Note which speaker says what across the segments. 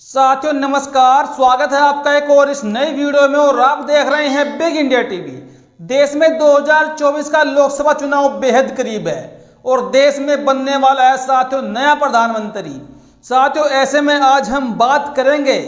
Speaker 1: साथियों नमस्कार, स्वागत है आपका एक और इस नई वीडियो में। और आप देख रहे हैं बिग इंडिया टीवी। देश में 2024 का लोकसभा चुनाव बेहद करीब है और देश में बनने वाला है साथियों नया प्रधानमंत्री। साथियों ऐसे में आज हम बात करेंगे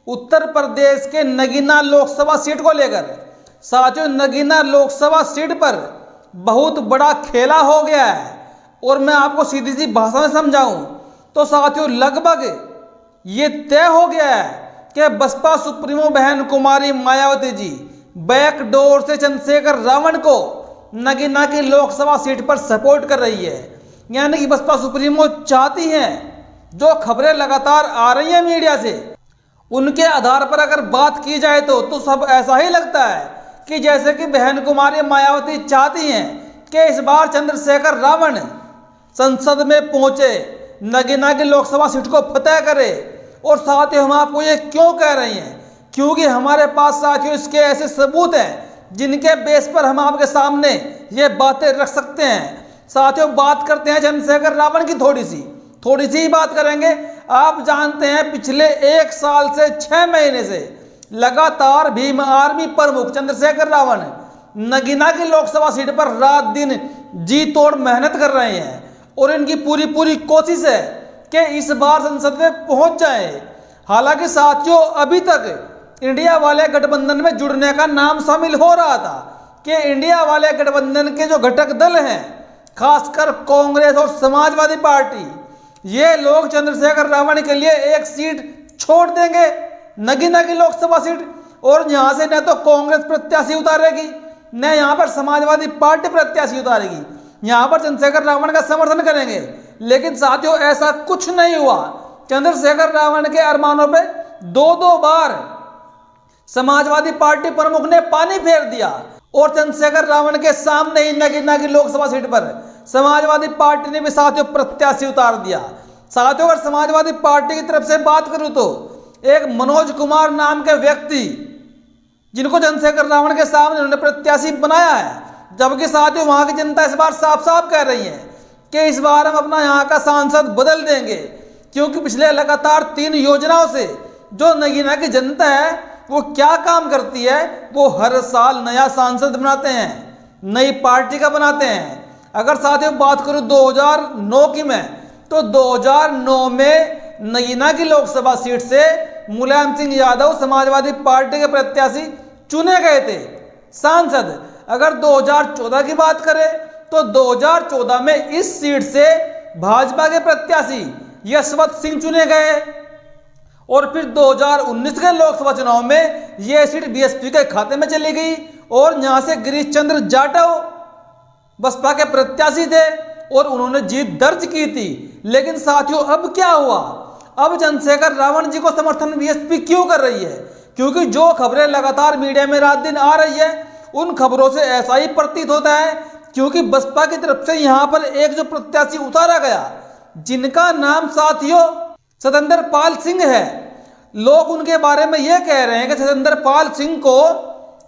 Speaker 1: उत्तर प्रदेश के नगीना लोकसभा सीट को लेकर। साथियों नगीना लोकसभा सीट पर बहुत बड़ा खेला हो गया है और मैं आपको सीधी सी भाषा में समझाऊं तो साथियों लगभग ये तय हो गया है कि बसपा सुप्रीमो बहन कुमारी मायावती जी बैकडोर से चंद्रशेखर रावण को नगीना की लोकसभा सीट पर सपोर्ट कर रही है। यानी कि बसपा सुप्रीमो चाहती हैं, जो खबरें लगातार आ रही हैं मीडिया से उनके आधार पर अगर बात की जाए तो सब ऐसा ही लगता है कि जैसे कि बहन कुमारी मायावती चाहती हैं कि इस बार चंद्रशेखर रावण संसद में पहुंचे, नगीना की लोकसभा सीट को फतेह करे। और साथियों हम आपको ये क्यों कह रहे हैं, क्योंकि हमारे पास साथियों इसके ऐसे सबूत हैं जिनके बेस पर हम आपके सामने ये बातें रख सकते हैं। साथियों बात करते हैं चंद्रशेखर रावण की, थोड़ी सी ही बात करेंगे। आप जानते हैं पिछले 1 साल से 6 महीने से लगातार भीम आर्मी प्रमुख चंद्रशेखर रावण नगीना की लोकसभा सीट पर रात दिन जी तोड़ मेहनत कर रहे हैं और इनकी पूरी कोशिश है कि इस बार संसद में पहुंच जाए। हालांकि साथियों अभी तक इंडिया वाले गठबंधन में जुड़ने का नाम शामिल हो रहा था कि इंडिया वाले गठबंधन के जो घटक दल हैं, खासकर कांग्रेस और समाजवादी पार्टी, ये लोग चंद्रशेखर रावण के लिए एक सीट छोड़ देंगे, नगीना की लोकसभा सीट, और यहां से न तो कांग्रेस प्रत्याशी उतारेगी न यहां पर समाजवादी पार्टी प्रत्याशी उतारेगी, यहां पर चंद्रशेखर रावण का समर्थन करेंगे। लेकिन साथियों ऐसा कुछ नहीं हुआ। चंद्रशेखर रावण के अरमानों पे 2 बार समाजवादी पार्टी प्रमुख ने पानी फेर दिया और चंद्रशेखर रावण के सामने ही नगीना की लोकसभा सीट पर समाजवादी पार्टी ने भी साथियों प्रत्याशी उतार दिया। साथियों अगर समाजवादी पार्टी की तरफ से बात करूं तो एक मनोज कुमार नाम के व्यक्ति जिनको चंद्रशेखर रावण के सामने उन्होंने प्रत्याशी बनाया है, जबकि साथियों वहां की जनता इस बार साफ साफ कह रही है कि इस बार हम अपना यहाँ का सांसद बदल देंगे, क्योंकि पिछले लगातार 3 योजनाओं से जो नगीना की जनता है वो क्या काम करती है, वो हर साल नया सांसद बनाते हैं, नई पार्टी का बनाते हैं। अगर साथियों बात करूं 2009 की मैं, तो 2009 में नगीना की लोकसभा सीट से मुलायम सिंह यादव समाजवादी पार्टी के प्रत्याशी चुने गए थे सांसद। अगर 2014 की बात करें तो 2014 में इस सीट से भाजपा के प्रत्याशी यशवंत सिंह चुने गए और फिर 2019 के लोकसभा चुनाव में यह सीट बीएसपी के खाते में चली गई और यहां से गिरीश चंद्र जाटव बसपा के प्रत्याशी थे और उन्होंने जीत दर्ज की थी। लेकिन साथियों अब क्या हुआ, अब चंद्रशेखर रावण जी को समर्थन बीएसपी क्यों कर रही है, क्योंकि जो खबरें लगातार मीडिया में रात दिन आ रही है उन खबरों से ऐसा ही प्रतीत होता है, क्योंकि बसपा की तरफ से यहां पर एक जो प्रत्याशी उतारा गया जिनका नाम साथियों सतेंद्र पाल सिंह है, लोग उनके बारे में यह कह रहे हैं कि सतेंद्र पाल सिंह को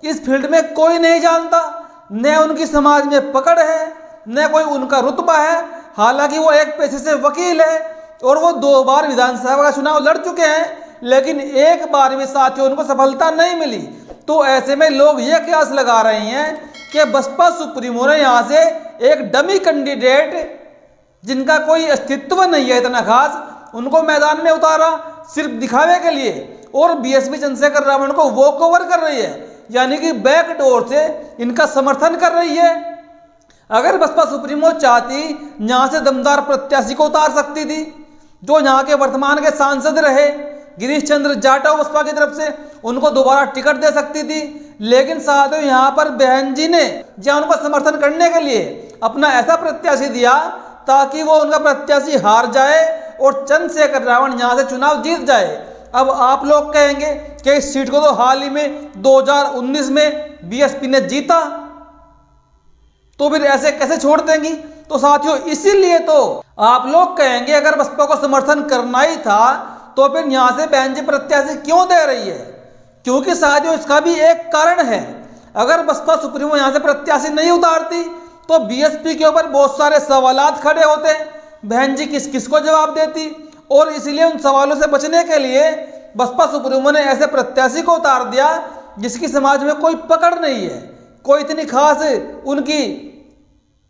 Speaker 1: इस फील्ड में कोई नहीं जानता, न उनकी समाज में पकड़ है न कोई उनका रुतबा है। हालांकि वो एक पेशे से वकील है और वो 2 बार विधानसभा का चुनाव लड़ चुके हैं, लेकिन एक बार भी साथियों उनको सफलता नहीं मिली। तो ऐसे में लोग ये कयास लगा रहे हैं कि बसपा सुप्रीमो ने यहाँ से एक डमी कैंडिडेट जिनका कोई अस्तित्व नहीं है इतना खास, उनको मैदान में उतारा सिर्फ दिखावे के लिए, और बीएसपी चंद्रशेखर रावण को वॉक ओवर कर रही है, यानी कि बैकडोर से इनका समर्थन कर रही है। अगर बसपा सुप्रीमो चाहती यहाँ से दमदार प्रत्याशी को उतार सकती थी, जो यहाँ के वर्तमान के सांसद रहे गिरीश चंद्र जाटव बसपा की तरफ से, उनको दोबारा टिकट दे सकती थी। लेकिन साथियों यहाँ पर बहन जी ने जहाँ उनको समर्थन करने के लिए अपना ऐसा प्रत्याशी दिया ताकि वो उनका प्रत्याशी हार जाए और चंद्रशेखर रावण यहाँ से चुनाव जीत जाए। अब आप लोग कहेंगे कि इस सीट को तो हाल ही में 2019 में बीएसपी ने जीता, तो फिर ऐसे कैसे छोड़ देंगी। तो साथियों इसीलिए तो आप लोग कहेंगे अगर बसपा को समर्थन करना ही था तो फिर यहां से बहन जी प्रत्याशी क्यों दे रही है, क्योंकि साथियों इसका भी एक कारण है। अगर बसपा सुप्रीमो यहां से प्रत्याशी नहीं उतारती तो बीएसपी के ऊपर बहुत सारे सवालात खड़े होते, बहन जी किस किस को जवाब देती और इसलिए उन सवालों से बचने के लिए बसपा सुप्रीमो ने ऐसे प्रत्याशी को उतार दिया जिसकी समाज में कोई पकड़ नहीं है, कोई इतनी खास उनकी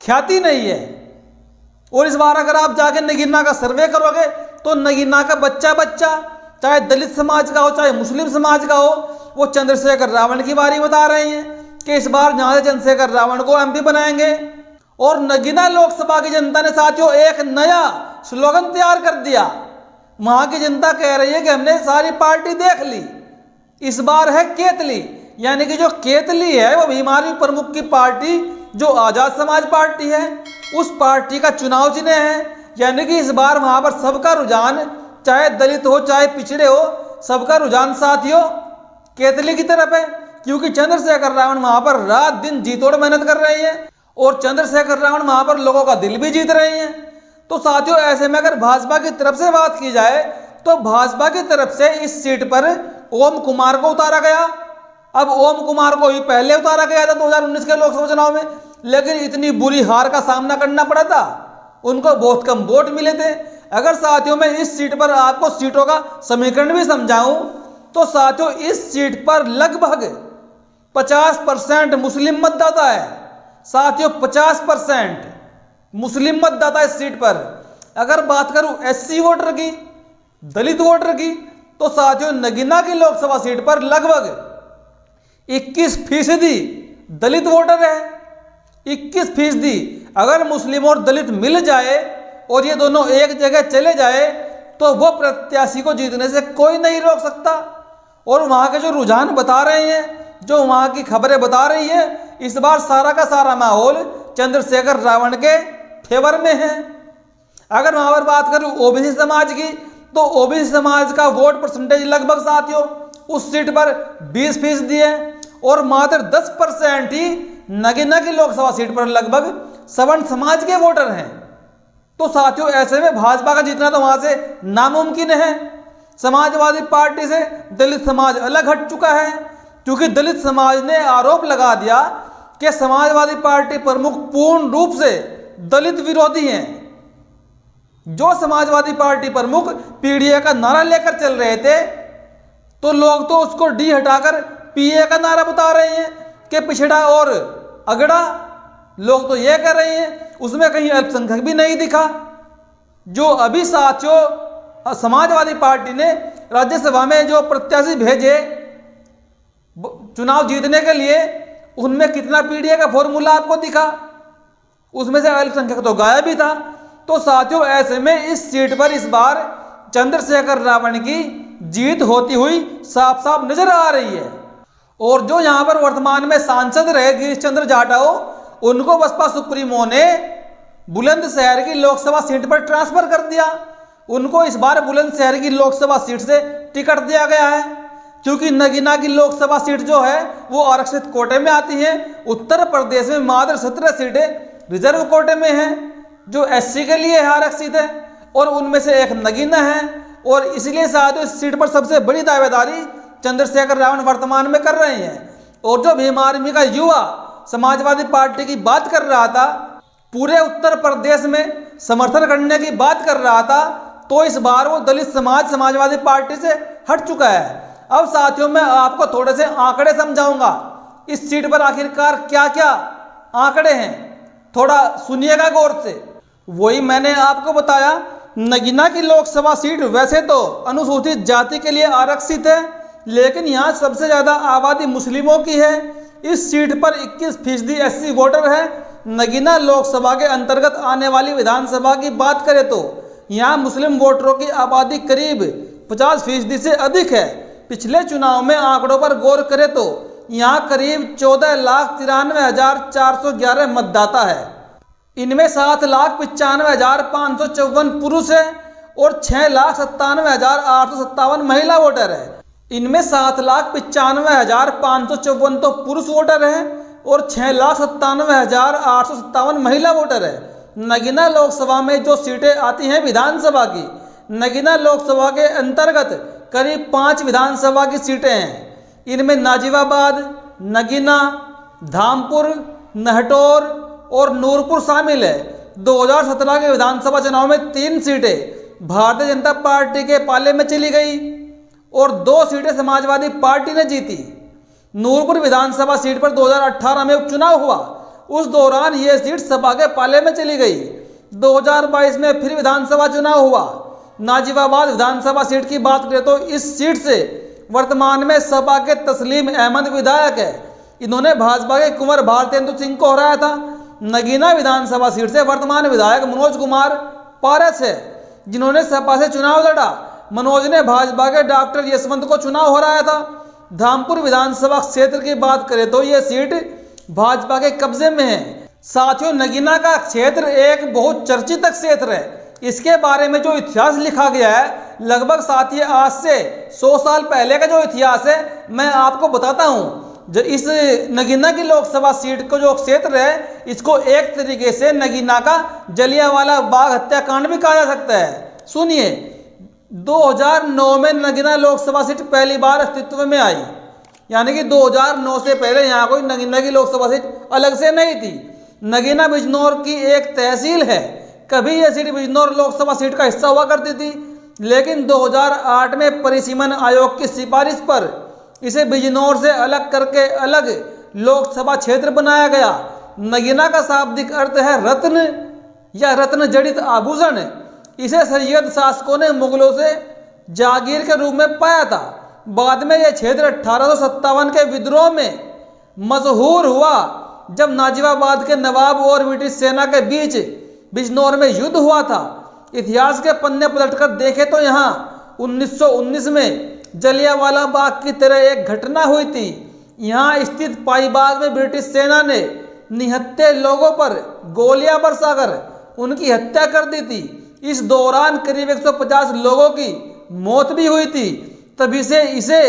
Speaker 1: ख्याति नहीं है। और इस बार अगर आप जाके नगीना का सर्वे करोगे तो नगीना का बच्चा बच्चा, चाहे दलित समाज का हो चाहे मुस्लिम समाज का हो, वो चंद्रशेखर रावण की बारी बता रहे हैं कि इस बार जहां से चंद्रशेखर रावण को एमपी बनाएंगे। और नगीना लोकसभा की जनता ने साथियों एक नया स्लोगन तैयार कर दिया। वहां की जनता कह रही है कि हमने सारी पार्टी देख ली, इस बार है केतली। यानी कि जो केतली है वो बीमारी प्रमुख की पार्टी जो आजाद समाज पार्टी है, उस पार्टी का चुनाव चिन्ह है। यानी कि इस बार वहां पर सबका रुझान, चाहे दलित हो चाहे पिछड़े हो, सबका रुझान साथियों केतली की तरफ है। क्योंकि चंद्रशेखर रावण वहां पर रात दिन जी तोड़ मेहनत कर रहे हैं और चंद्रशेखर रावण वहां पर लोगों का दिल भी जीत रहे हैं। तो साथियों ऐसे में अगर भाजपा की तरफ से बात की जाए तो भाजपा की तरफ से इस सीट पर ओम कुमार को उतारा गया। अब ओम कुमार को ही पहले उतारा गया था 2019 के लोकसभा चुनाव में, लेकिन इतनी बुरी हार का सामना करना पड़ा था, उनको बहुत कम वोट मिले थे। अगर साथियों मैं इस सीट पर आपको सीटों का समीकरण भी समझाऊं तो साथियों इस सीट पर लगभग 50% मुस्लिम मतदाता है। साथियों 50% मुस्लिम मतदाता इस सीट पर। अगर बात करूं एससी वोटर की, दलित वोटर की, तो साथियों नगीना की लोकसभा सीट पर लगभग 21% दलित वोटर है। 21%। अगर मुस्लिम और दलित मिल जाए और ये दोनों एक जगह चले जाए तो वो प्रत्याशी को जीतने से कोई नहीं रोक सकता। और वहाँ के जो रुझान बता रहे हैं, जो वहाँ की खबरें बता रही है, इस बार सारा का सारा माहौल चंद्रशेखर रावण के फेवर में है। अगर वहाँ पर बात करूँ ओबीसी समाज की तो ओबीसी समाज का वोट परसेंटेज लगभग साथियों उस सीट पर 20% है और मात्र 10% ही नगीना की लोकसभा सीट पर लगभग सवर्ण समाज के वोटर हैं। तो साथियों ऐसे में भाजपा का जीतना तो वहां से नामुमकिन है। समाजवादी पार्टी से दलित समाज अलग हट चुका है, क्योंकि दलित समाज ने आरोप लगा दिया कि समाजवादी पार्टी प्रमुख पूर्ण रूप से दलित विरोधी हैं। जो समाजवादी पार्टी प्रमुख पीडीए का नारा लेकर चल रहे थे तो लोग तो उसको डी हटाकर पीए का नारा बता रहे हैं कि पिछड़ा और अगड़ा। लोग तो यह कह रहे हैं, उसमें कहीं अल्पसंख्यक भी नहीं दिखा। जो अभी साथियों समाजवादी पार्टी ने राज्यसभा में जो प्रत्याशी भेजे चुनाव जीतने के लिए, उनमें कितना पीडीए का फॉर्मूला आपको दिखा? उसमें से अल्पसंख्यक तो गायब ही था। तो साथियों ऐसे में इस सीट पर इस बार चंद्रशेखर रावण की जीत होती हुई साफ साफ नजर आ रही है। और जो यहां पर वर्तमान में सांसद रहे गिरीश चंद्र जाटव, उनको बसपा सुप्रीमो ने बुलंदशहर की लोकसभा सीट पर ट्रांसफर कर दिया। उनको इस बार बुलंदशहर की लोकसभा सीट से टिकट दिया गया है, क्योंकि नगीना की लोकसभा सीट जो है वो आरक्षित कोटे में आती है। उत्तर प्रदेश में मात्र 17 सीटें रिजर्व कोटे में हैं, जो एससी के लिए आरक्षित है, और उनमें से एक नगीना है। और इसलिए शायद इस सीट पर सबसे बड़ी दावेदारी चंद्रशेखर रावण वर्तमान में कर रहे हैं। और जो भीम आर्मी का युवा समाजवादी पार्टी की बात कर रहा था, पूरे उत्तर प्रदेश में समर्थन करने की बात कर रहा था, तो इस बार वो दलित समाज समाजवादी पार्टी से हट चुका है। अब साथियों मैं आपको थोड़े से आंकड़े समझाऊंगा इस सीट पर आखिरकार क्या क्या आंकड़े हैं, थोड़ा सुनिएगा गौर से। वही मैंने आपको बताया, नगीना की लोकसभा सीट वैसे तो अनुसूचित जाति के लिए आरक्षित है, लेकिन यहाँ सबसे ज़्यादा आबादी मुस्लिमों की है। इस सीट पर 21% एससी वोटर है। नगीना लोकसभा के अंतर्गत आने वाली विधानसभा की बात करें तो यहाँ मुस्लिम वोटरों की आबादी करीब 50% से अधिक है। पिछले चुनाव में आंकड़ों पर गौर करें तो यहाँ करीब 14,93,411 मतदाता है। इनमें 7,95,554 पुरुष है और 6,97,857 महिला वोटर है। इनमें 7,95,554 तो पुरुष वोटर हैं और 6,97,857 महिला वोटर है। नगीना लोकसभा में जो सीटें आती हैं विधानसभा की, नगीना लोकसभा के अंतर्गत करीब 5 विधानसभा की सीटें हैं। इनमें नाजिबाबाद, नगीना, धामपुर, नहटौर और नूरपुर शामिल है। 2017 के विधानसभा चुनाव में 3 सीटें भारतीय जनता पार्टी के पाले में चली गई और 2 सीटें समाजवादी पार्टी ने जीती। नूरपुर विधानसभा सीट पर 2018 में उपचुनाव हुआ, उस दौरान यह सीट सपा के पाले में चली गई। 2022 में फिर विधानसभा चुनाव हुआ। नाजिबाबाद विधानसभा सीट की बात करें तो इस सीट से वर्तमान में सपा के तस्लीम अहमद विधायक है। इन्होंने भाजपा के कुंवर भारतेंदु सिंह को हराया था। नगीना विधानसभा सीट से वर्तमान विधायक मनोज कुमार पारस है, जिन्होंने सपा से चुनाव लड़ा। मनोज ने भाजपा के डॉक्टर यशवंत को चुनाव हराया था। धामपुर विधानसभा क्षेत्र की बात करें तो यह सीट भाजपा के कब्जे में है। साथियों, नगीना का क्षेत्र एक बहुत चर्चित क्षेत्र है। इसके बारे में जो इतिहास लिखा गया है, लगभग साथियों आज से 100 साल पहले का जो इतिहास है मैं आपको बताता हूँ। जो इस नगीना की लोकसभा सीट को जो क्षेत्र है, इसको एक तरीके से नगीना का जलियांवाला बाग हत्याकांड भी कहा जा सकता है। सुनिए, 2009 में नगीना लोकसभा सीट पहली बार अस्तित्व में आई, यानी कि 2009 से पहले यहाँ कोई नगीना की लोकसभा सीट अलग से नहीं थी। नगीना बिजनौर की एक तहसील है। कभी यह सीट बिजनौर लोकसभा सीट का हिस्सा हुआ करती थी, लेकिन 2008 में परिसीमन आयोग की सिफारिश पर इसे बिजनौर से अलग करके अलग लोकसभा क्षेत्र बनाया गया। नगीना का शाब्दिक अर्थ है रत्न या रत्न जड़ित आभूषण। इसे सैयद शासकों ने मुगलों से जागीर के रूप में पाया था। बाद में यह क्षेत्र 1857 के विद्रोह में मशहूर हुआ, जब नाजिबाबाद के नवाब और ब्रिटिश सेना के बीच बिजनौर में युद्ध हुआ था। इतिहास के पन्ने पलटकर देखें तो यहाँ 1919 में जलियांवाला बाग की तरह एक घटना हुई थी। यहाँ स्थित पाईबाग में ब्रिटिश सेना ने निहत्थे लोगों पर गोलियां बरसाकर उनकी हत्या कर दी थी। इस दौरान करीब 150 लोगों की मौत भी हुई थी, तभी से इसे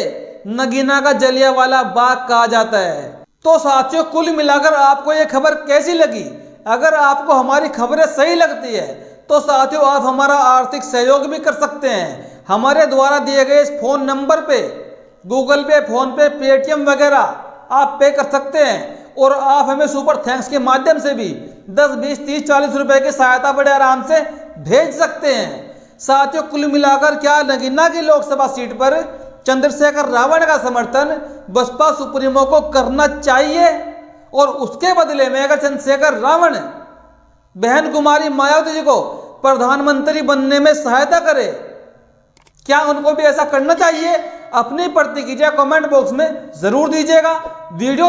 Speaker 1: नगीना का जलियांवाला बाग कहा जाता है। तो साथियों, कुल मिलाकर आपको ये खबर कैसी लगी? अगर आपको हमारी खबरें सही लगती है तो साथियों आप हमारा आर्थिक सहयोग भी कर सकते हैं। हमारे द्वारा दिए गए इस फोन नंबर पे गूगल पे, फोन पे, पेटीएम वगैरह आप पे कर सकते हैं और आप हमें सुपर थैंक्स के माध्यम से भी 10, 20, 30, 40 रुपए की सहायता बड़े आराम से भेज सकते हैं। साथियों, कुल मिलाकर क्या नगीना की लोकसभा सीट पर चंद्रशेखर रावण का समर्थन बसपा सुप्रीमो को करना चाहिए? और उसके बदले में अगर चंद्रशेखर रावण बहन कुमारी मायावती जी को प्रधानमंत्री बनने में सहायता करे, क्या उनको भी ऐसा करना चाहिए? अपनी प्रतिक्रिया कमेंट बॉक्स में जरूर दीजिएगा। वीडियो